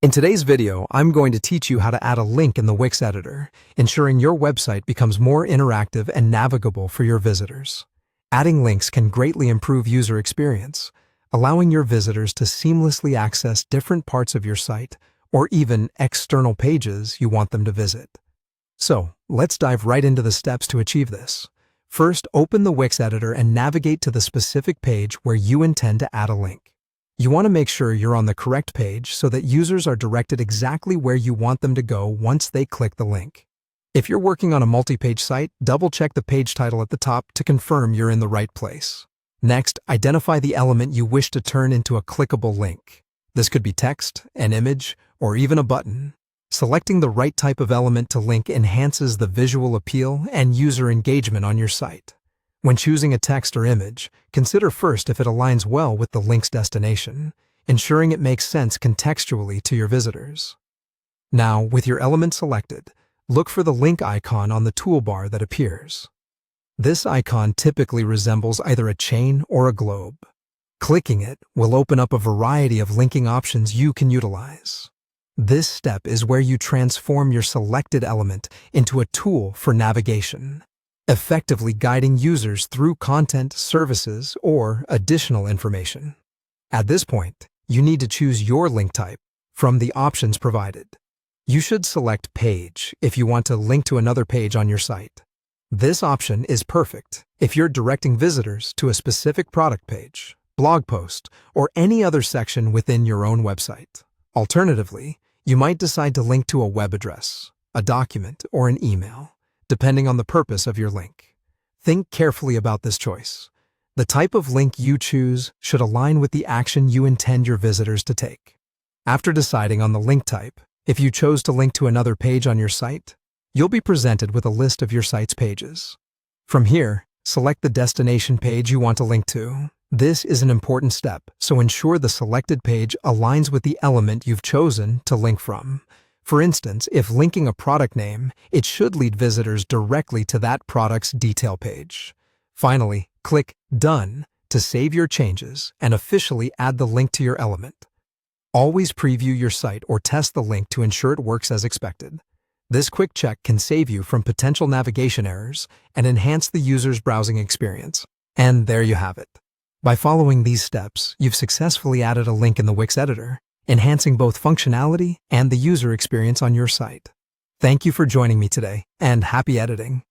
In today's video, I'm going to teach you how to add a link in the Wix editor, ensuring your website becomes more interactive and navigable for your visitors. Adding links can greatly improve user experience, allowing your visitors to seamlessly access different parts of your site or even external pages you want them to visit. So, let's dive right into the steps to achieve this. First, open the Wix editor and navigate to the specific page where you intend to add a link. You want to make sure you're on the correct page so that users are directed exactly where you want them to go once they click the link. If you're working on a multi-page site, double-check the page title at the top to confirm you're in the right place. Next, identify the element you wish to turn into a clickable link. This could be text, an image, or even a button. Selecting the right type of element to link enhances the visual appeal and user engagement on your site. When choosing a text or image, consider first if it aligns well with the link's destination, ensuring it makes sense contextually to your visitors. Now, with your element selected, look for the link icon on the toolbar that appears. This icon typically resembles either a chain or a globe. Clicking it will open up a variety of linking options you can utilize. This step is where you transform your selected element into a tool for navigation, effectively guiding users through content, services, or additional information. At this point, you need to choose your link type from the options provided. You should select Page if you want to link to another page on your site. This option is perfect if you're directing visitors to a specific product page, blog post, or any other section within your own website. Alternatively, you might decide to link to a web address, a document, or an email, depending on the purpose of your link. Think carefully about this choice. The type of link you choose should align with the action you intend your visitors to take. After deciding on the link type, if you chose to link to another page on your site, you'll be presented with a list of your site's pages. From here, select the destination page you want to link to. This is an important step, so ensure the selected page aligns with the element you've chosen to link from. For instance, if linking a product name, it should lead visitors directly to that product's detail page. Finally, click Done to save your changes and officially add the link to your element. Always preview your site or test the link to ensure it works as expected. This quick check can save you from potential navigation errors and enhance the user's browsing experience. And there you have it. By following these steps, you've successfully added a link in the Wix editor, enhancing both functionality and the user experience on your site. Thank you for joining me today, and happy editing!